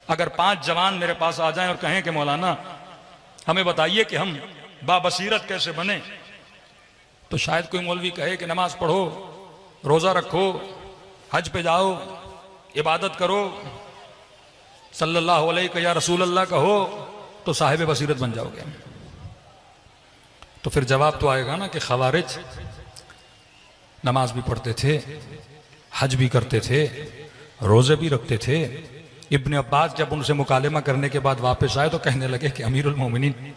अगर 5 जवान मेरे पास आ जाएं और कहें कि मौलाना हमें बताइए कि हम बाबसीरत कैसे बने, तो शायद कोई मौलवी कहे कि नमाज पढ़ो, रोजा रखो, हज पे जाओ, इबादत करो, सल्लल्लाहु अलैहि या रसूल अल्लाह कहो तो साहिब बसीरत बन जाओगे। तो फिर जवाब तो आएगा ना कि खवारिज नमाज भी पढ़ते थे, हज भी करते थे, रोजे भी रखते थे। इब्ने अब्बास जब उनसे मुकालमा करने के बाद वापस आए तो कहने लगे कि अमीरुल मोमिनीन,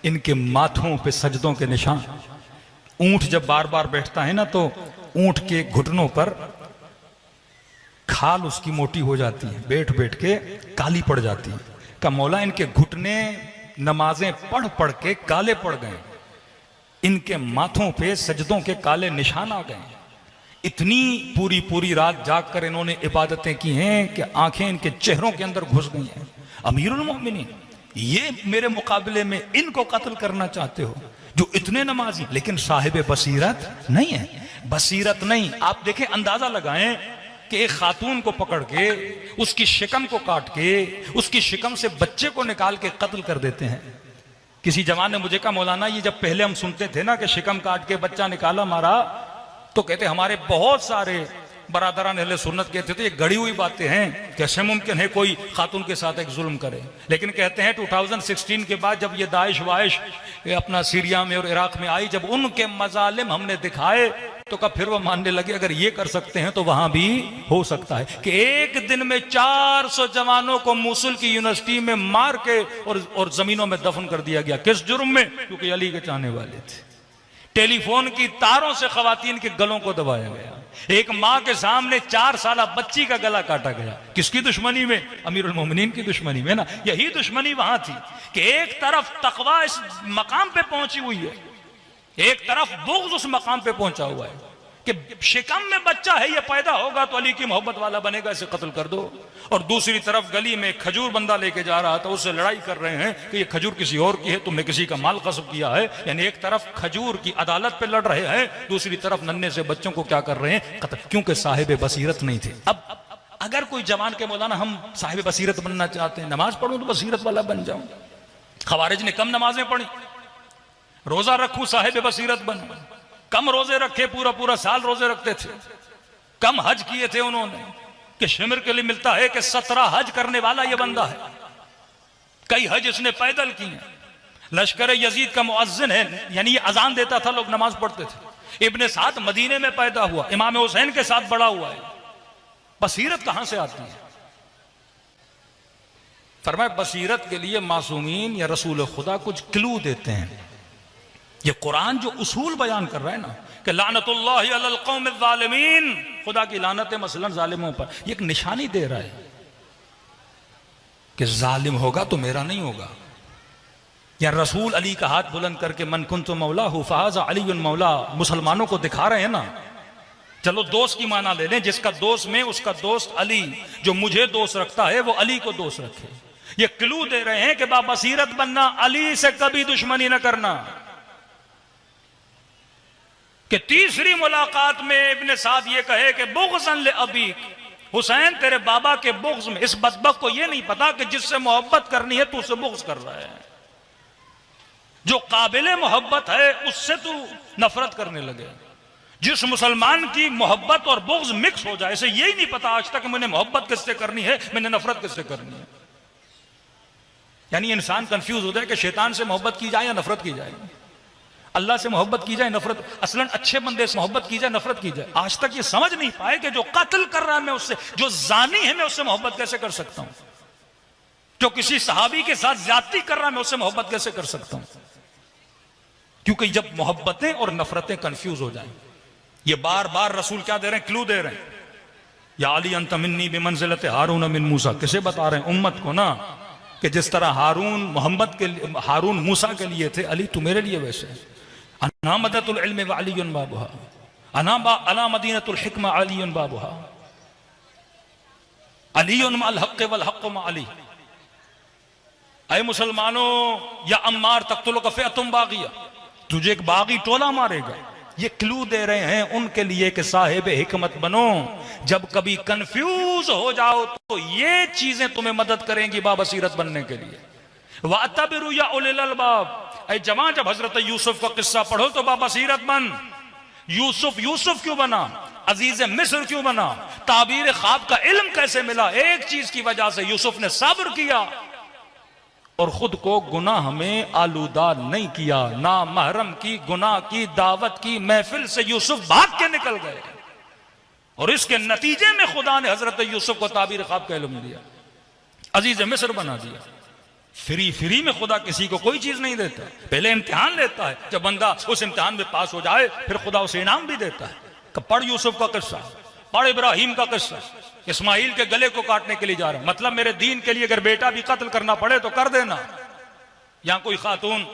इनके माथों पे सजदों के निशान, ऊंट जब बार बार बैठता है ना तो ऊंट के घुटनों पर खाल उसकी मोटी हो जाती है, बैठ बैठ के काली पड़ जाती है। का मौला इनके घुटने नमाजें पढ़ पढ़ के काले पड़ गए, इनके माथों पे सजदों के काले निशान आ गए। इतनी पूरी पूरी रात जाग कर इन्होंने इबादतें की हैं कि आंखें इनके चेहरों के अंदर घुस गई हैं। अमीरुल मोमिनीन, ये मेरे मुकाबले में इनको कत्ल करना चाहते हो जो इतने नमाजी, लेकिन साहिब बसीरत नहीं है। बसीरत नहीं, आप देखें, अंदाजा लगाएं कि एक खातून को पकड़ के उसकी शिकम को काट के उसकी शिकम से बच्चे को निकाल के कत्ल कर देते हैं। किसी जवान ने मुझे कहा, मौलाना ये जब पहले हम सुनते थे ना कि शिकम काट के बच्चा निकाला मारा, तो कहते हमारे बहुत सारे बरादरान अहले सुन्नत कहते थे ये गढ़ी हुई बातें हैं, कैसे मुमकिन है कोई खातून के साथ एक जुल्म करे। लेकिन कहते हैं 2016 के बाद जब ये दाइश वाइश अपना सीरिया में और इराक में आई, जब उनके मजालिम हमने दिखाए तो कब फिर वो मानने लगे अगर ये कर सकते हैं तो वहां भी हो सकता है। कि एक दिन में 400 जवानों को मूसल की यूनिवर्सिटी में मार के और जमीनों में दफन कर दिया गया। किस जुर्म में? क्योंकि अली के चाहने वाले थे। टेलीफोन की तारों से खवातीन के गलों को दबाया गया। एक मां के सामने 4 साला बच्ची का गला काटा गया। किसकी दुश्मनी में? अमीरुल मोमिनीन की दुश्मनी में ना। यही दुश्मनी वहां थी कि एक तरफ तकवा इस मकाम पे पहुंची हुई है, एक तरफ बुग़्ज़ उस मकाम पे पहुंचा हुआ है कि शिकम में बच्चा है, ये पैदा होगा तो अली की मोहब्बत वाला बनेगा, इसे कत्ल कर दो। और दूसरी तरफ गली में खजूर बंदा लेके जा रहा था, उससे लड़ाई कर रहे हैं कि ये खजूर किसी और की है, तुमने किसी का माल ग़स्ब किया है। यानी एक तरफ खजूर की अदालत पे लड़ रहे हैं, दूसरी तरफ नन्हे से बच्चों को क्या कर रहे हैं? कत्ल। क्योंकि साहिब बसीरत नहीं थे। अब अगर कोई जवान के मौलाना हम साहिब बसीरत बनना चाहते हैं, नमाज पढ़ूं तो बसीरत वाला बन जाऊं। खवारिज ने कम नमाजें पढ़ी, रोजा रखूं साहिब बसीरत बन। कम रोजे रखे, पूरा पूरा साल रोजे रखते थे। कम हज किए थे उन्होंने कि शिमर के लिए मिलता है कि 17 हज करने वाला यह बंदा है। कई हज इसने पैदल किए। लश्कर यजीद का मुअज्जिन है, यानी ये अजान देता था, लोग नमाज पढ़ते थे। इब्ने साद मदीने में पैदा हुआ, इमाम हुसैन के साथ बड़ा हुआ है। बसीरत कहां से आती है? फरमाए बसीरत के लिए मासूमीन या रसूल खुदा कुछ क्लू देते हैं। ये कुरान जो उसूल बयान कर रहा है ना कि लानतुल्लाहि अलल कौमिज़ ज़ालिमीन, खुदा की लानत है मसलन जालिमों पर, ये एक निशानी दे रहा है कि जालिम होगा तो मेरा नहीं होगा। या रसूल अली का हाथ बुलंद करके मन कुन्तु मौलाहु फ़हाज़ा अलीयुन मौला, मुसलमानों को दिखा रहे हैं ना। चलो दोस्त की माना ले लें, जिसका दोस्त में उसका दोस्त अली, जो मुझे दोस्त रखता है वो अली को दोस्त रखे। ये क्लू दे रहे हैं कि बाबसीरत बनना, अली से कभी दुश्मनी न करना। कि तीसरी मुलाकात में इब्ने साद ये कहे कि बुग़्ज़न ले अबीक, हुसैन तेरे बाबा के बुग़्ज़ में। इस बदबख्त को ये नहीं पता कि जिससे मोहब्बत करनी है तू उससे बुग़्ज़ कर रहा है, जो काबिले मोहब्बत है उससे तू नफरत करने लगे। जिस मुसलमान की मोहब्बत और बुग़्ज़ मिक्स हो जाए, इसे यही नहीं पता आज तक मैंने मोहब्बत किससे करनी है, मैंने नफरत किससे करनी है। यानी इंसान कंफ्यूज हो जाए कि शैतान से मोहब्बत की जाए या नफरत की जाए, अल्लाह से मोहब्बत की जाए नफरत, असलन अच्छे बंदे से मोहब्बत की जाए नफरत की जाए। आज तक ये समझ नहीं पाए कि जो कत्ल कर रहा है मैं उससे, जो जानी है मैं उससे मोहब्बत कैसे कर सकता हूं, जो किसी सहाबी के साथ ज्यादती कर रहा है मैं उससे मोहब्बत कैसे कर सकता हूं। क्योंकि जब मोहब्बतें और नफरतें कंफ्यूज हो जाए, ये बार बार रसूल क्या दे रहे हैं? क्लू दे रहे हैं। या अली अंत मिन्नी बिमंज़िलत हारून मिन मूसा, किसे बता रहे हैं? उम्मत को ना, कि जिस तरह हारून मूसा के लिए थे, अली तू मेरे लिए वैसे है। अना मदतुल इल्म व अलीयुन बाबुहा, अना मदीनतुल हिक्मा अलीयुन बाबुहा, अलीयुन मअल हक़्क़ वल हक़्क़ु मअ अली। ऐ मुसलमानों, या अम्मार तक़्तुलुका फ़िअतुन बाग़िया, तुझे एक बागी टोला मारेगा, ये क्लू दे रहे हैं उनके लिए कि साहिब हिकमत बनो, जब कभी कंफ्यूज हो जाओ तो ये चीजें तुम्हें मदद करेंगी बाबसीरत बनने के लिए। वातबिरु या उलिल अलबाब, ऐ जवान जब हजरत यूसुफ का किस्सा पढ़ो तो बाबसीरत बन। यूसुफ क्यों बना, अजीज मिस्र क्यों बना, ताबीर ख्वाब का इल्म कैसे मिला, एक चीज की वजह से यूसुफ ने सब्र किया और खुद को गुनाह में आलूदा नहीं किया। ना महरम की गुनाह की दावत की महफिल से यूसुफ भाग के निकल गए और इसके नतीजे में खुदा ने हजरत यूसुफ को ताबीर ख्वाब का इल्म दिया, अजीज मिस्र बना दिया। फ्री में खुदा किसी को कोई चीज नहीं देता, पहले इम्तिहान लेता है, जब बंदा उस इम्तिहान में पास हो जाए फिर खुदा उसे इनाम भी देता है। पढ़ यूसुफ का किस्सा, पढ़ इब्राहिम का किस्सा, इस्माइल के गले को काटने के लिए जा रहा है, मतलब मेरे दीन के लिए अगर बेटा भी कत्ल करना पड़े तो कर देना। यहां कोई खातून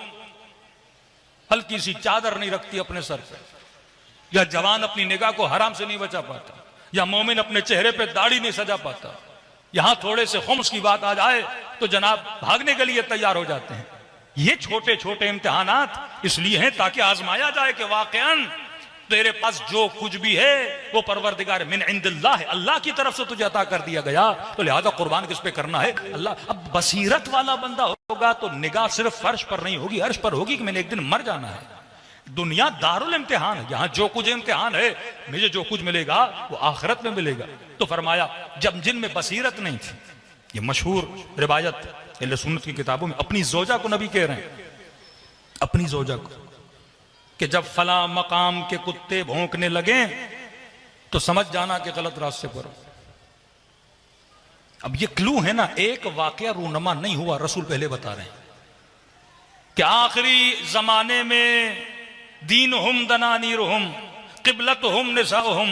हल्की सी चादर नहीं रखती अपने सर पे, या जवान अपनी निगाह को हराम से नहीं बचा पाता, या मोमिन अपने चेहरे पे दाढ़ी नहीं सजा पाता। यहां थोड़े से खुम्स की बात आ जाए तो जनाब भागने के लिए तैयार हो जाते हैं। ये छोटे छोटे इम्तिहानात इसलिए हैं ताकि आजमाया जाए कि वाकईन तेरे पास जो कुछ भी है वो परवरदिगार मिन इंदिल्लाह है, अल्लाह की तरफ से तुझे अता कर दिया गया, तो लिहाजा कुर्बान किस पे करना है, अल्लाह। अब बसीरत वाला बंदा होगा तो निगाह सिर्फ फर्श पर नहीं होगी, अर्श पर होगी कि मैंने एक दिन मर जाना है। दुनिया दारुल इम्तिहान है, यहां जो कुछ इम्तिहान है, मुझे जो कुछ मिलेगा वो आखिरत में मिलेगा। तो फरमाया जब जिनमें बसीरत नहीं थी, ये मशहूर रिवायत अहले सुन्नत की किताबों में, अपनी जोजा को नबी कह रहे हैं, अपनी जोजा को, कि जब फला मकाम के कुत्ते भौंकने लगे तो समझ जाना कि गलत रास्ते पर हो। अब ये क्लू है ना, एक वाकया रूनमा नहीं हुआ, रसूल पहले बता रहे हैं कि आखिरी जमाने में दीन हम दनानीरुहुम क़िबलतुहुम निसाउहुम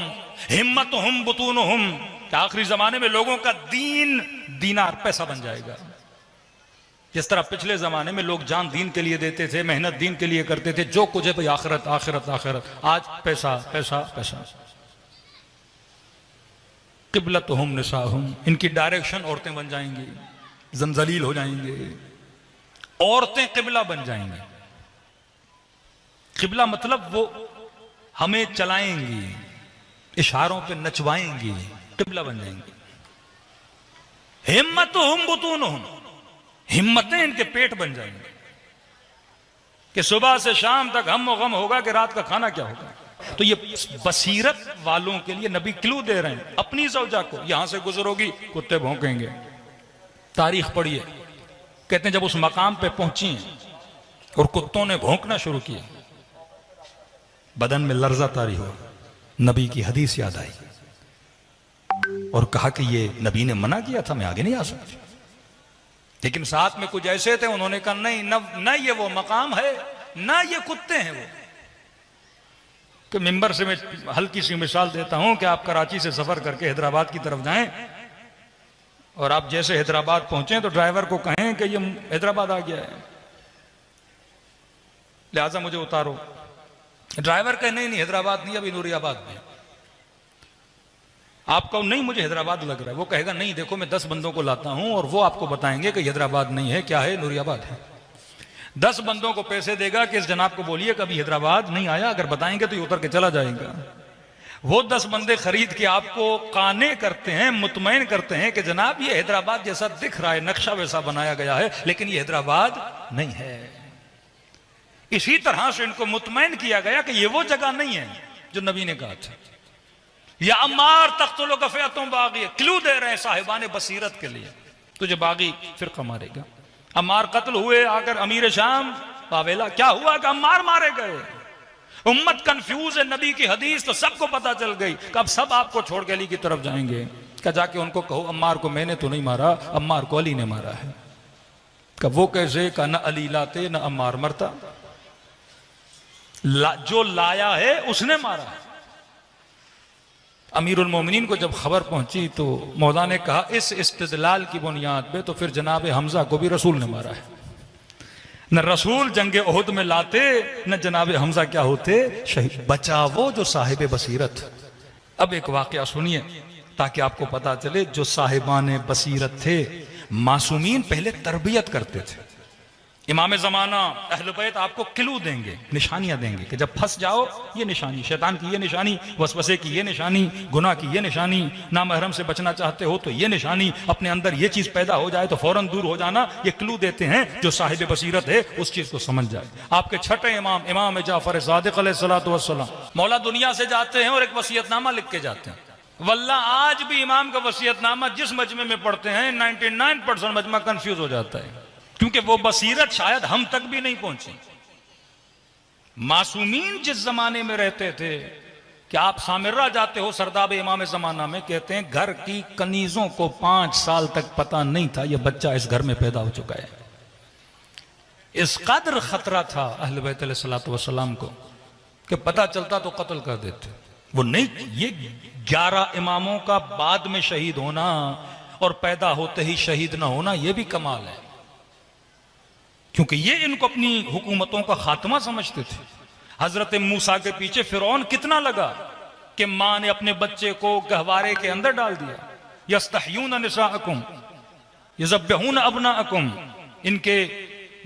हिम्मतुहुम बुतूनुहुम, कि आखिरी जमाने में लोगों का दीन दीनार पैसा बन जाएगा। जिस तरह पिछले जमाने में लोग जान दीन के लिए देते थे, मेहनत दीन के लिए करते थे, जो कुछ है भाई आखिरत आखिरत आखिरत, आज पैसा पैसा पैसा। क़िबलतुहुम निसाउहुम, इनकी डायरेक्शन औरतें बन जाएंगी, जंजलील हो जाएंगे, औरतें किबला बन जाएंगी। किबला मतलब वो हमें चलाएंगी, इशारों पे नचवाएंगी, किबला बन जाएंगी। हिम्मतुहुम बुतूनुहुम, हिम्मतें इनके पेट बन जाएंगे कि सुबह से शाम तक हम गम होगा कि रात का खाना क्या होगा। तो ये बसीरत वालों के लिए नबी क्लू दे रहे हैं, अपनी ज़ौजा को यहां से गुजरोगी कुत्ते भौंकेंगे। तारीख पढ़िए, कहते हैं जब उस मकाम पे पहुंची और कुत्तों ने भौंकना शुरू किया, बदन में लर्जा तारी हुआ, नबी की हदीस याद आई और कहा कि ये नबी ने मना किया था, मैं आगे नहीं आ सकती। लेकिन साथ में कुछ ऐसे थे, उन्होंने कहा नहीं, न ये वो मकाम है, ना ये कुत्ते हैं वो। कि मिंबर से मैं हल्की सी मिसाल देता हूं कि आप कराची से सफर करके हैदराबाद की तरफ जाएं और आप जैसे हैदराबाद पहुंचे तो ड्राइवर को कहें कि ये हैदराबाद आ गया है, लिहाजा मुझे उतारो। ड्राइवर कहे नहीं हैदराबाद नहीं, अभी नूरियाबाद में। आप कहो नहीं मुझे हैदराबाद लग रहा है, वो कहेगा नहीं देखो मैं 10 बंदों को लाता हूं और वो आपको बताएंगे कि हैदराबाद नहीं है, क्या है, नूरियाबाद है। 10 बंदों को पैसे देगा कि इस जनाब को बोलिए कभी हैदराबाद नहीं आया, अगर बताएंगे तो ये उतर के चला जाएगा। वो 10 बंदे खरीद के आपको काने करते हैं, मुतमईन करते हैं कि जनाब ये हैदराबाद जैसा दिख रहा है, नक्शा वैसा बनाया गया है, लेकिन ये हैदराबाद नहीं है। इसी तरह से इनको मुतमईन किया गया कि ये वो जगह नहीं है जो नबी ने कहा था। या अम्मार तख्तुल गफ़ियतुम बागी, क्लू दे रहे हैं साहिबान बसीरत के लिए, तुझे बागी फिरका मारेगा। अम्मार कत्ल हुए आकर अमीर शाम पावेला, क्या हुआ कि अम्मार मारे गए। उम्मत कंफ्यूज है, नबी की हदीस तो सबको पता चल गई, कब सब आपको छोड़ के अली की तरफ जाएंगे। क्या जाके उनको कहो अम्मार को मैंने तो नहीं मारा, अम्मार को अली ने मारा है। कब वो कैसे, का न अली लाते न अम्मार मरता, जो लाया है उसने मारा है। अमीरुल मोमिनीन को जब खबर पहुंची तो मौला ने कहा इस इस्तिदलाल की बुनियाद पे तो फिर जनाब हमजा को भी रसूल ने मारा है। न रसूल जंगे ओहद में लाते, न जनाब हमजा क्या होते, शहीद। बचावो जो साहिब बसीरत। अब एक वाकया सुनिए ताकि आपको पता चले, जो साहिबान बसीरत थे, मासूमीन पहले तरबियत करते थे, इमाम ज़माना अहले बैत आपको क्लू देंगे, निशानियां देंगे कि जब फंस जाओ ये निशानी, शैतान की ये निशानी, वसवसे की ये निशानी, गुनाह की ये निशानी, नामहरम से बचना चाहते हो तो ये निशानी, अपने अंदर ये चीज पैदा हो जाए तो फौरन दूर हो जाना। ये क्लू देते हैं, जो साहिब बसीरत है उस चीज को समझ जाए। आपके छठे इमाम, इमाम जाफर सादिक अलैहिस्सलातु वस्सलाम, मौला दुनिया से जाते हैं और एक वसीयतनामा लिख के जाते हैं। वल्ला आज भी इमाम का वसीयतनामा जिस मजमे में पढ़ते हैं 99% मजमा कंफ्यूज हो जाता है, क्योंकि वो बसीरत शायद हम तक भी नहीं पहुंची। मासूमीन जिस जमाने में रहते थे कि आप सामिर्रा जाते हो सरदाब इमाम जमाना में, कहते हैं घर की कनीजों को 5 साल तक पता नहीं था ये बच्चा इस घर में पैदा हो चुका है। इस कदर खतरा था अहले बैत अलैहिस्सलातु वस्सलाम को कि पता चलता तो कत्ल कर देते। वो नहीं, ये 11 इमामों का बाद में शहीद होना और पैदा होते ही शहीद ना होना, यह भी कमाल है, क्योंकि ये इनको अपनी हुकूमतों का खात्मा समझते थे। हजरत मूसा के पीछे फिरौन कितना लगा कि मां ने अपने बच्चे को गहवारे के अंदर डाल दिया। यस्तहयून निसाअकुम यज़ब्बिहून अबनाअकुम, इनके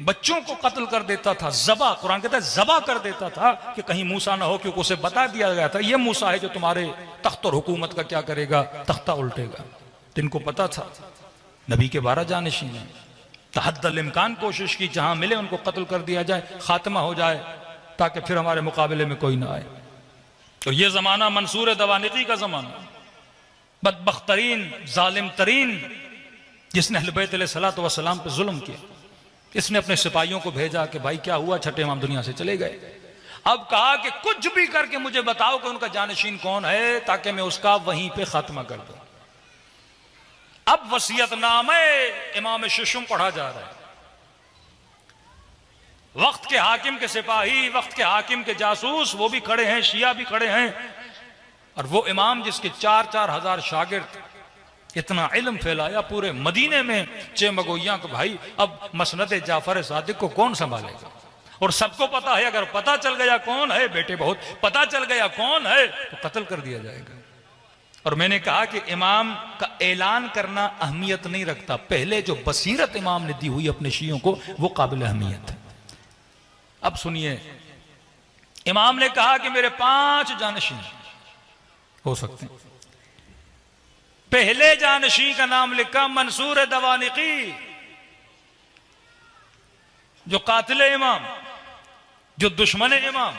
बच्चों को कत्ल कर देता था, ज़बा, कुरान कहता है ज़बा कर देता था कि कहीं मूसा ना हो, क्योंकि उसे बता दिया गया था ये मूसा है जो तुम्हारे तख्त और हुकूमत का क्या करेगा, तख्ता उल्टेगा। तो इनको पता था नबी के 12 जानशीन हैं, तहद्दल इम्कान कोशिश की जहां मिले उनको कत्ल कर दिया जाए, खात्मा हो जाए, ताकि फिर हमारे मुकाबले में कोई ना आए। और ये जमाना मंसूर दवानिकी का जमाना, बदबख्तरीन जालिम तरीन, जिसने अहले बैत अलैहिस्सलातु वस्सलाम पे जुल्म किया। इसने अपने सिपाहियों को भेजा कि भाई क्या हुआ, छठे इमाम दुनिया से चले गए। अब कहा कि कुछ भी करके मुझे बताओ कि उनका जानशीन कौन है, ताकि मैं उसका वहीं पे खात्मा कर दूं। अब वसीयतनामे इमाम शिशुम पढ़ा जा रहा है। वक्त के हाकिम के सिपाही, वक्त के हाकिम के जासूस, वो भी खड़े हैं, शिया भी खड़े हैं, और वो इमाम जिसके 4-4 हजार शागिर्द, इतना इल्म फैलाया पूरे मदीने में चेमगोइया को, भाई अब मसनद जाफर सादिक को कौन संभालेगा। और सबको पता है अगर पता चल गया कौन है, बेटे बहुत पता चल गया कौन है तो कत्ल कर दिया जाएगा। और मैंने कहा कि इमाम का ऐलान करना अहमियत नहीं रखता, पहले जो बसीरत इमाम ने दी हुई अपने शियों को वो काबिल अहमियत है। अब सुनिए, इमाम ने कहा कि मेरे 5 जानशीन हो सकते हैं। पहले जानशी का नाम लिखा मंसूर दवानिकी, जो कातिल इमाम, जो दुश्मन इमाम,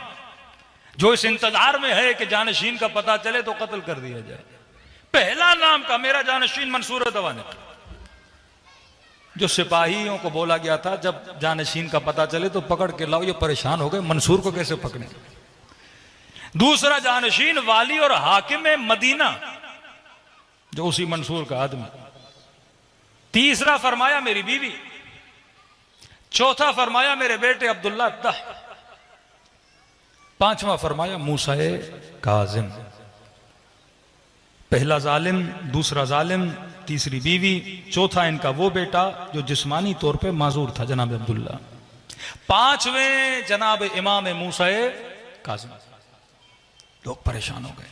जो इस इंतजार में है कि जानशीन का पता चले तो कत्ल कर दिया जाए। पहला नाम का मेरा जानशीन मंसूर दवानिकी, जो सिपाहियों को बोला गया था जब जानशीन का पता चले तो पकड़ के लाओ। ये परेशान हो गए, मंसूर को कैसे पकड़े। दूसरा जानशीन वाली और हाकिम मदीना, जो उसी मंसूर का आदमी। तीसरा फरमाया मेरी बीवी। चौथा फरमाया मेरे बेटे अब्दुल्ला अत्ताह। पांचवा फरमाया मूसा काजिम। पहला जालिम, दूसरा जालिम, तीसरी बीवी, चौथा इनका वो बेटा जो जिस्मानी तौर पे माजूर था, जनाब अब्दुल्ला। पांचवें जनाब इमाम मूसा काजिम। लोग परेशान हो गए,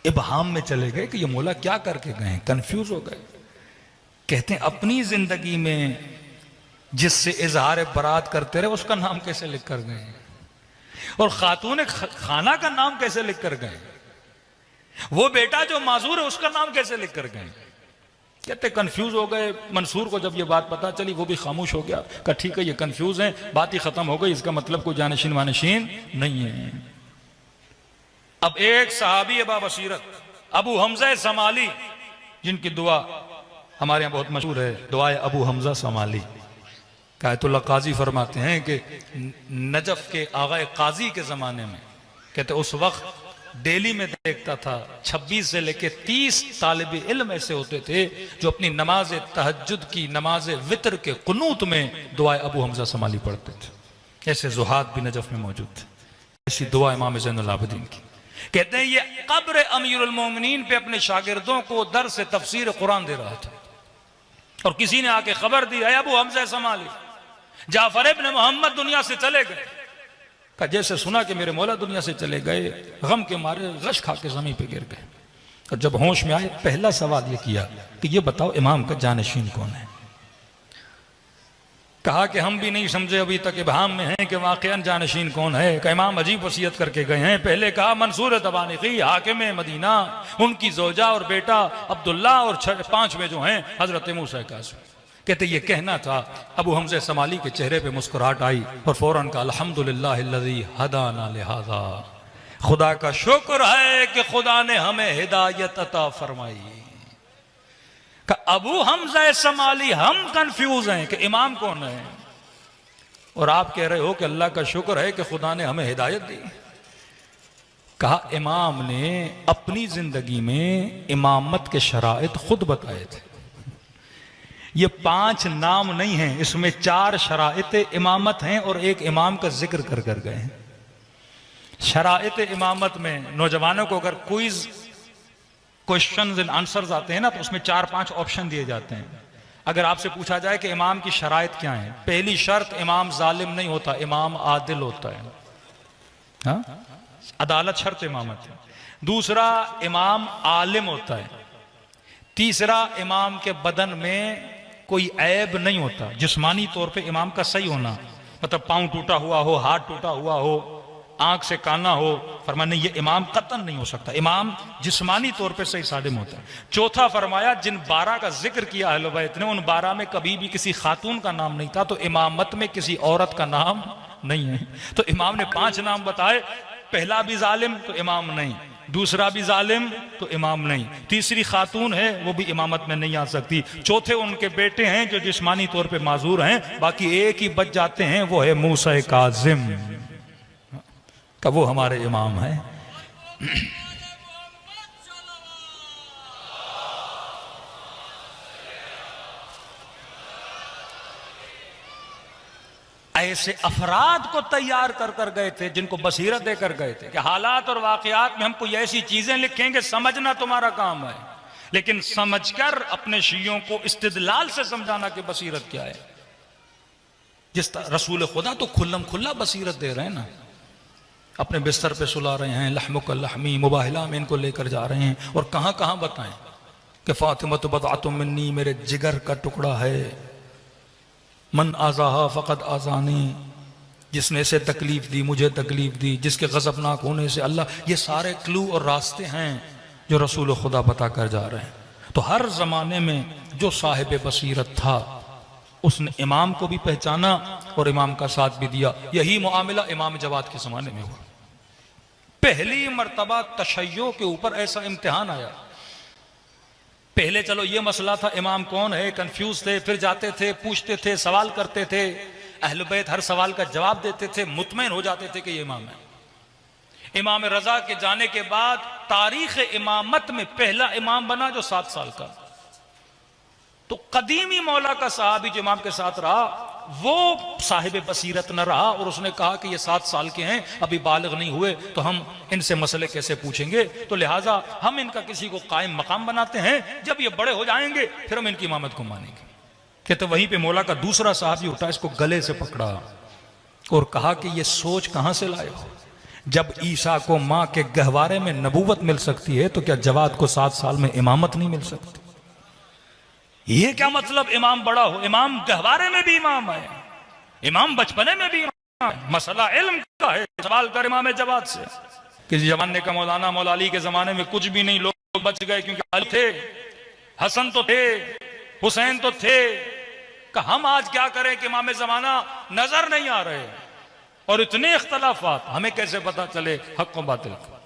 इबहाम में चले गए कि ये मौला क्या करके गए, कंफ्यूज हो गए। कहते हैं अपनी जिंदगी में जिससे इजहार बरात करते रहे उसका नाम कैसे लिख कर गए, और खातून खाना का नाम कैसे लिख कर गए, वो बेटा जो माजूर है उसका नाम कैसे लिख कर गए। कहते कंफ्यूज हो गए। मंसूर को जब ये बात पता चली वो भी खामोश हो गया, कहा ठीक है ये कंफ्यूज है, बात ही खत्म हो गई, इसका मतलब कोई जानशीन वानशीन नहीं है। अब एक सहाबी अबा बसीरत अबू हमजा समाली, जिनकी दुआ हमारे यहां बहुत मशहूर है, दुआए अबू हमजा समाली। कायतुल्लाह काजी फरमाते हैं कि नजफ के आगा काजी के जमाने में, कहते उस वक्त दिल्ली में देखता था 26 से लेके 30 तालिब इल्म ऐसे होते थे जो अपनी नमाज तहज्जुद की, नमाज वितर के कुनूत में दुआए अबू हमजा समाली पढ़ते थे। ऐसे जुहाद भी नजफ में मौजूद थे। ऐसी दुआ इमाम ज़ैनुल आबिदीन की। कहते हैं ये कब्र अमीरुल मोमिनीन पे अपने शागिर्दों को दर्स तफसीर कुरान दे रहा था, और किसी ने आके खबर दी है अबू हमजा समाली जाफर इब्न मोहम्मद दुनिया से चले गए। का जैसे सुना कि मेरे मौला दुनिया से चले गए, गम के मारे गश खा के जमीन पे गिर गए। और जब होश में आए पहला सवाल ये किया कि ये बताओ इमाम का जानशीन कौन है। कहा कि हम भी नहीं समझे अभी तक इबहाम में हैं कि वाक़ियन जानशीन कौन है। कि इमाम अजीब वसीयत करके गए हैं। पहले कहा मंसूर तबानिकी हाकिम मदीना, उनकी जोजा और बेटा अब्दुल्ला, और 5 में जो हैं हजरत मूसा कासिम। कहते ये कहना था, अबू हमज़ा समाली के चेहरे पे मुस्कुराहट आई और फौरन कहा अल्हम्दुलिल्लाहिल्लज़ी हदाना लिहाज़ा, खुदा का शुक्र है कि खुदा ने हमें हिदायत अता फरमाई। का अबू हमज़ा समाली हम कंफ्यूज हैं कि इमाम कौन है, और आप कह रहे हो कि अल्लाह का शुक्र है कि खुदा ने हमें हिदायत दी। कहा इमाम ने अपनी जिंदगी में इमामत के शराइत खुद बताए थे। ये 5 नाम नहीं हैं, इसमें 4 शराइत इमामत हैं और एक इमाम का जिक्र कर गए हैं। शराइत इमामत में नौजवानों को अगर क्विज क्वेश्चंस एंड आंसर्स आते हैं ना, तो उसमें 4-5 ऑप्शन दिए जाते हैं। अगर आपसे पूछा जाए कि इमाम की शराइत क्या है, पहली शर्त इमाम जालिम नहीं होता, इमाम आदिल होता है। हाँ? अदालत शर्त इमामत है। दूसरा, इमाम आलिम होता है। तीसरा, इमाम के बदन में कोई ऐब नहीं होता, जिस्मानी तौर पे इमाम का सही होना, मतलब पांव टूटा हुआ हो, हाथ टूटा हुआ हो, आंख से काना हो, फरमाया ये इमाम कतन नहीं हो सकता, इमाम जिस्मानी तौर पे सही सालिम होता है। चौथा फरमाया जिन 12 का जिक्र किया अहले बैत ने, उन 12 में कभी भी किसी खातून का नाम नहीं था, तो इमामत में किसी औरत का नाम नहीं है। तो इमाम ने 5 नाम बताए, पहला भी जालिम तो इमाम नहीं, दूसरा भी जालिम तो इमाम नहीं, तीसरी खातून है वो भी इमामत में नहीं आ सकती, चौथे उनके बेटे हैं जो जिस्मानी तौर पे माजूर हैं, बाकी एक ही बच जाते हैं, वो है मूसा काजिम, का वो हमारे इमाम है। ऐसे अफराद को तैयार कर गए थे जिनको बसीरत देकर गए थे कि हालात और वाकयात में हम कोई ऐसी चीजें लिखेंगे, समझना तुम्हारा काम है, लेकिन समझकर अपने शियों को इस्तिदलाल से समझाना कि बसीरत क्या है। जिस रसूल खुदा तो खुल्लम खुल्ला बसीरत दे रहे हैं ना, अपने बिस्तर पे सुला रहे हैं, लहमुकल लहमी, मुबाहिला में इनको लेकर जा रहे हैं, और कहां कहां बताएं कि फातिमा तो बदअतुम मिन्नी, मेरे जिगर का टुकड़ा है, मन आज़ाहा फ़क़द आज़ानी, जिसने इसे तकलीफ दी मुझे तकलीफ दी, जिसके गज़बनाक होने से अल्लाह, ये सारे क्लू और रास्ते हैं जो रसूल खुदा बता कर जा रहे हैं। तो हर ज़माने में जो साहिब बसीरत था उसने इमाम को भी पहचाना और इमाम का साथ भी दिया। यही मामला इमाम जवाद के ज़माने में हुआ। पहली मर्तबा तशय्यो के ऊपर ऐसा इम्तिहान आया। पहले चलो ये मसला था इमाम कौन है, कंफ्यूज थे, फिर जाते थे, पूछते थे, सवाल करते थे, अहले बैत हर सवाल का जवाब देते थे, मुतमईन हो जाते थे कि ये इमाम है। इमाम रजा के जाने के बाद तारीख इमामत में पहला इमाम बना जो 7 साल का। तो कदीमी मौला का सहाबी जो इमाम के साथ रहा वो साहिब बसीरत न रहा, और उसने कहा कि ये 7 साल के हैं, अभी बालिग नहीं हुए, तो हम इनसे मसले कैसे पूछेंगे, तो लिहाजा हम इनका किसी को कायम मकाम बनाते हैं, जब ये बड़े हो जाएंगे फिर हम इनकी इमामत को मानेंगे। कहते वहीं पे मौला का दूसरा साहबी उठा, इसको गले से पकड़ा और कहा कि ये सोच कहां से लाए हो, जब ईसा को मां के गहवारे में नबूवत मिल सकती है तो क्या जवाद को 7 साल में इमामत नहीं मिल सकती? ये क्या मतलब इमाम बड़ा हो, इमाम गहवारे में भी इमाम है, इमाम बचपने में भी इमाम है। मसला इल्म का है, सवाल कर इमाम जवाद से। किसी जमाने का मौलाना मौला अली के जमाने में कुछ भी नहीं, लोग बच गए क्योंकि अली थे, हसन तो थे, हुसैन तो थे। कि हम आज क्या करें कि इमाम जमाना नजर नहीं आ रहे और इतने इख्तलाफात, हमें कैसे पता चले हक और बातिल का?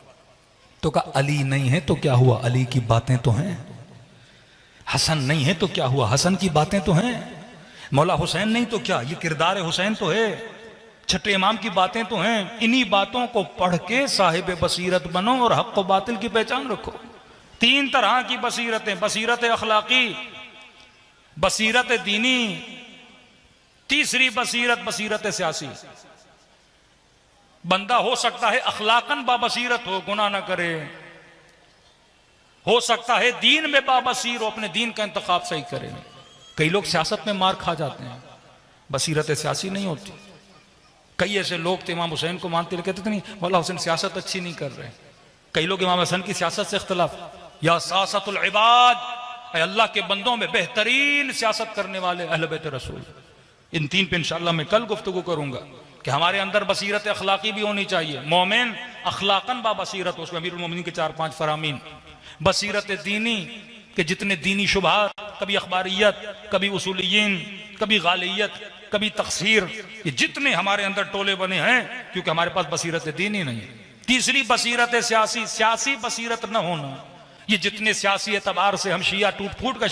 तो कहा अली नहीं है तो क्या हुआ, अली की बातें तो हैं। हसन नहीं है तो क्या हुआ, हसन की बातें तो हैं। मौला हुसैन नहीं तो क्या, ये किरदार हुसैन तो है। छठे इमाम की बातें तो हैं। इन्हीं बातों को पढ़ के साहिब बसीरत बनो और हक व बातिल की पहचान रखो। 3 तरह की बसीरतें, बसीरत अखलाकी, बसीरत दीनी, तीसरी बसीरत बसीरत सियासी। बंदा हो सकता है अखलाकन बाबसीरत हो, गुनाह ना करे, हो सकता है दीन में बाबसीर हो, अपने दीन का इंतखाब सही करे। कई लोग सियासत में मार खा जाते हैं, बसीरत सियासी नहीं होती। कई ऐसे लोग थे इमाम हुसैन को मानते कहते थे नहीं मौला हुसैन सियासत अच्छी नहीं कर रहे। कई लोग इमाम हसन की सियासत से इख्तलाफ, या सियासतुल इबाद, अल्लाह के बंदों में बेहतरीन सियासत करने वाले अहले बैत रसूल, इन 3 पे इंशाअल्लाह मैं कल गुफ्तगू करूंगा कि हमारे अंदर बसीरत अखलाकी भी होनी चाहिए। मोमिन अखलाकन बा बसीरत, उसमें अमीरुल मोमिनीन के 4-5 फरामीन। बसीरत दीनी के जितने दीनी शुबहात, कभी अखबारियत, कभी उसूलियीन, कभी गालियत, कभी तकसीर, ये जितने हमारे अंदर टोले बने हैं, क्योंकि हमारे पास बसीरत दीनी नहीं है। तीसरी बसीरत सियासी, सियासी बसीरत न होना। ये जितने सियासी एतबार से हम शिया टूट फूट का